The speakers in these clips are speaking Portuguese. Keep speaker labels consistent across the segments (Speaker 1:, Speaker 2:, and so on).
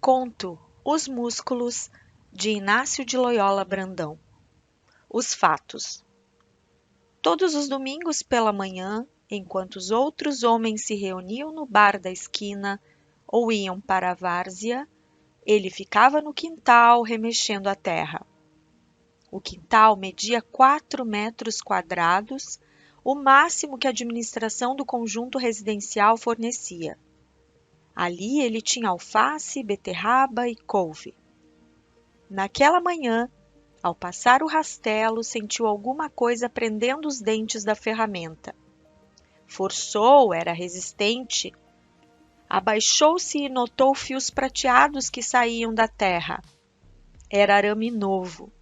Speaker 1: Conto Os Músculos, de Inácio de Loyola Brandão. Os fatos. Todos os domingos pela manhã, enquanto os outros homens se reuniam no bar da esquina ou iam para a várzea, ele ficava no quintal remexendo a terra. O quintal media 4 metros quadrados, o máximo que a administração do conjunto residencial fornecia. Ali ele tinha alface, beterraba e couve. Naquela manhã, ao passar o rastelo, sentiu alguma coisa prendendo os dentes da ferramenta. Forçou, era resistente. Abaixou-se e notou fios prateados que saíam da terra. Era arame novo.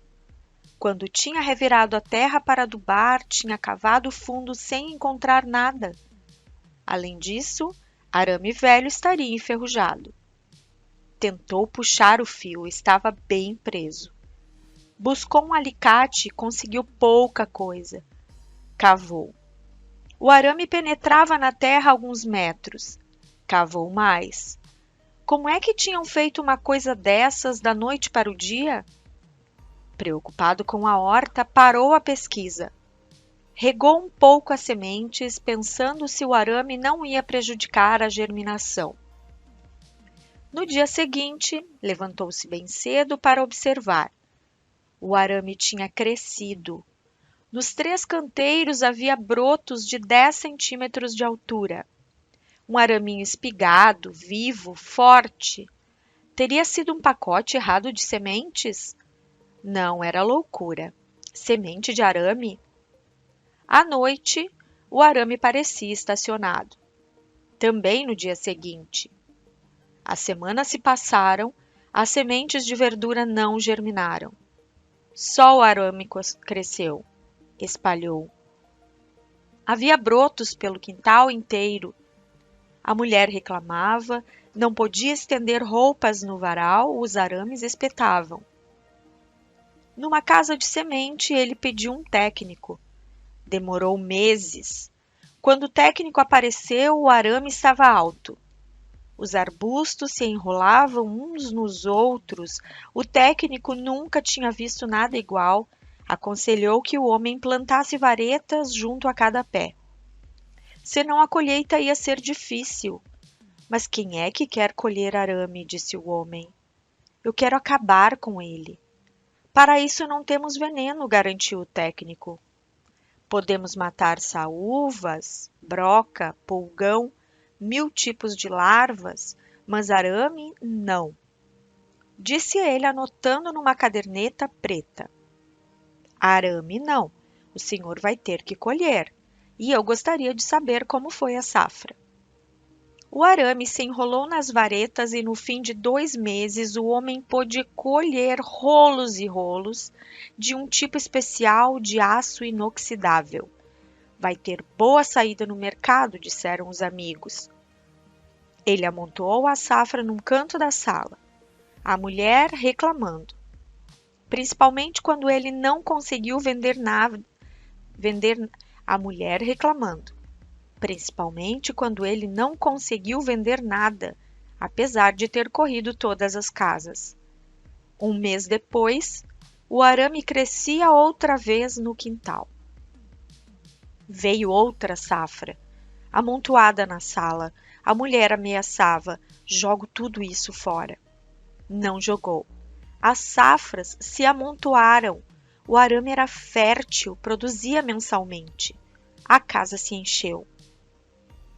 Speaker 1: Quando tinha revirado a terra para adubar, tinha cavado fundo sem encontrar nada. Além disso, arame velho estaria enferrujado. Tentou puxar o fio, estava bem preso. Buscou um alicate e conseguiu pouca coisa. Cavou. O arame penetrava na terra alguns metros. Cavou mais. Como é que tinham feito uma coisa dessas da noite para o dia? Preocupado com a horta, parou a pesquisa. Regou um pouco as sementes, pensando se o arame não ia prejudicar a germinação. No dia seguinte, levantou-se bem cedo para observar. O arame tinha crescido. Nos 3 canteiros havia brotos de 10 centímetros de altura. Um araminho espigado, vivo, forte. Teria sido um pacote errado de sementes? Não, era loucura. Semente de arame? À noite, o arame parecia estacionado. Também no dia seguinte. As semanas se passaram, as sementes de verdura não germinaram. Só o arame cresceu, espalhou. Havia brotos pelo quintal inteiro. A mulher reclamava, não podia estender roupas no varal, os arames espetavam. Numa casa de semente, ele pediu um técnico. Demorou meses. Quando o técnico apareceu, o arame estava alto. Os arbustos se enrolavam uns nos outros. O técnico nunca tinha visto nada igual. Aconselhou que o homem plantasse varetas junto a cada pé. Senão a colheita ia ser difícil. Mas quem é que quer colher arame? Disse o homem. Eu quero acabar com ele. Para isso não temos veneno, garantiu o técnico. Podemos matar saúvas, broca, pulgão, 1000 tipos de larvas, mas arame, não. Disse ele, anotando numa caderneta preta. Arame, não. O senhor vai ter que colher. E eu gostaria de saber como foi a safra. O arame se enrolou nas varetas e no fim de 2 meses o homem pôde colher rolos e rolos de um tipo especial de aço inoxidável. Vai ter boa saída no mercado, disseram os amigos. Ele amontoou a safra num canto da sala. A mulher reclamando. Principalmente quando ele não conseguiu vender nada. A mulher reclamando. Principalmente quando ele não conseguiu vender nada, apesar de ter corrido todas as casas. 1 mês depois, o arame crescia outra vez no quintal. Veio outra safra, amontoada na sala. A mulher ameaçava: jogo tudo isso fora. Não jogou. As safras se amontoaram. O arame era fértil, produzia mensalmente. A casa se encheu.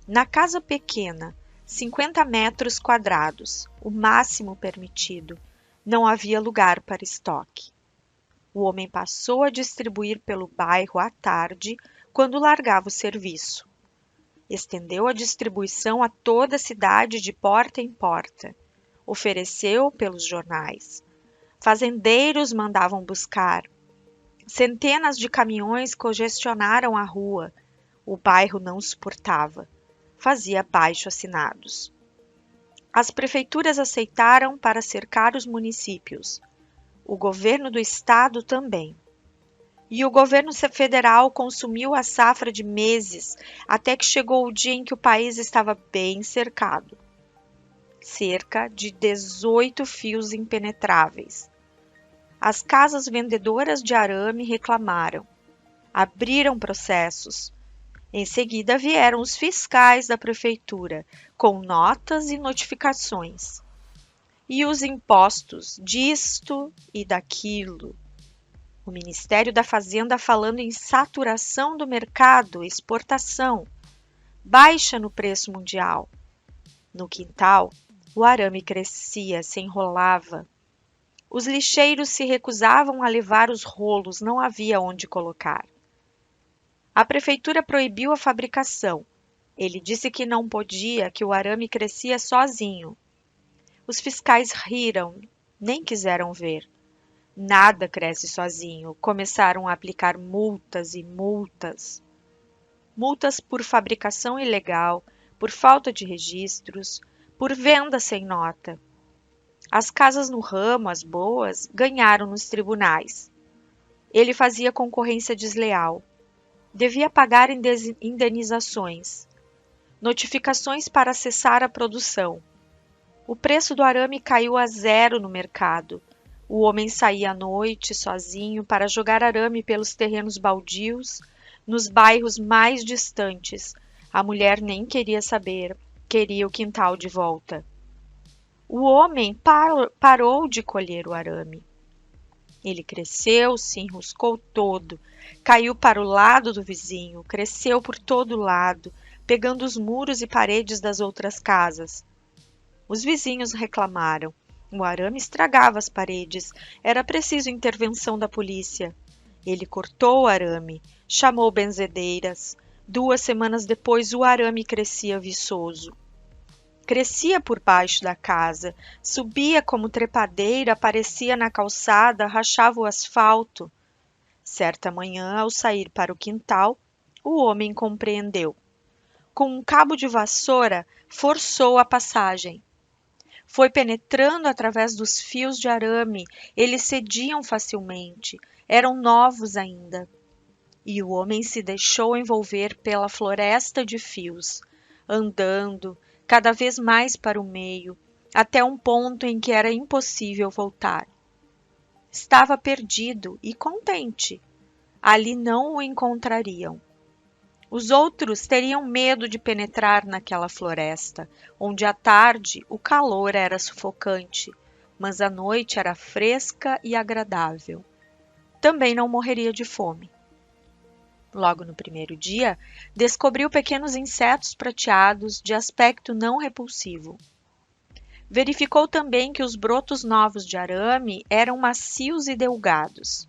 Speaker 1: Na casa pequena, 50 metros quadrados, o máximo permitido, não havia lugar para estoque. O homem passou a distribuir pelo bairro à tarde, quando largava o serviço. Estendeu a distribuição a toda a cidade de porta em porta. Ofereceu pelos jornais. Fazendeiros mandavam buscar. Centenas de caminhões congestionaram a rua. O bairro não suportava. Fazia abaixo-assinados. As prefeituras aceitaram para cercar os municípios. O governo do estado também. E o governo federal consumiu a safra de meses, até que chegou o dia em que o país estava bem cercado. cerca de 18 fios impenetráveis. As casas vendedoras de arame reclamaram, abriram processos. Em seguida vieram os fiscais da prefeitura, com notas e notificações. E os impostos disto e daquilo. O Ministério da Fazenda falando em saturação do mercado, exportação, baixa no preço mundial. No quintal, o arame crescia, se enrolava. Os lixeiros se recusavam a levar os rolos, não havia onde colocar. A prefeitura proibiu a fabricação. Ele disse que não podia, que o arame crescia sozinho. Os fiscais riram, nem quiseram ver. Nada cresce sozinho. Começaram a aplicar multas e multas. Multas por fabricação ilegal, por falta de registros, por venda sem nota. As casas no ramo, as boas, ganharam nos tribunais. Ele fazia concorrência desleal. Devia pagar indenizações, notificações para cessar a produção. O preço do arame caiu a zero no mercado. O homem saía à noite, sozinho, para jogar arame pelos terrenos baldios, nos bairros mais distantes. A mulher nem queria saber, queria o quintal de volta. O homem parou de colher o arame. Ele cresceu, se enroscou todo, caiu para o lado do vizinho, cresceu por todo lado, pegando os muros e paredes das outras casas. Os vizinhos reclamaram. O arame estragava as paredes, era preciso intervenção da polícia. Ele cortou o arame, chamou benzedeiras. 2 semanas depois, o arame crescia viçoso. Crescia por baixo da casa, subia como trepadeira, aparecia na calçada, rachava o asfalto. Certa manhã, ao sair para o quintal, o homem compreendeu. Com um cabo de vassoura, forçou a passagem. Foi penetrando através dos fios de arame, eles cediam facilmente, eram novos ainda. E o homem se deixou envolver pela floresta de fios, andando, cada vez mais para o meio, até um ponto em que era impossível voltar. Estava perdido e contente. Ali não o encontrariam. Os outros teriam medo de penetrar naquela floresta, onde à tarde o calor era sufocante, mas a noite era fresca e agradável. Também não morreria de fome. Logo no primeiro dia, descobriu pequenos insetos prateados de aspecto não repulsivo. Verificou também que os brotos novos de arame eram macios e delgados.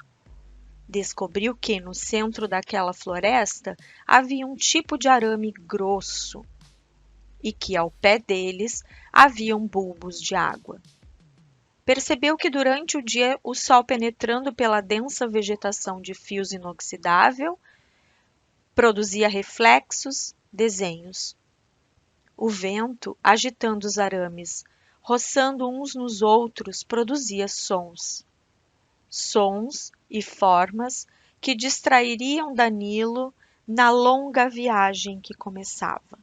Speaker 1: Descobriu que, no centro daquela floresta, havia um tipo de arame grosso e que, ao pé deles, haviam bulbos de água. Percebeu que durante o dia o sol penetrando pela densa vegetação de fios inoxidável produzia reflexos, desenhos. O vento, agitando os arames, roçando uns nos outros, produzia sons. Sons e formas que distrairiam Danilo na longa viagem que começava.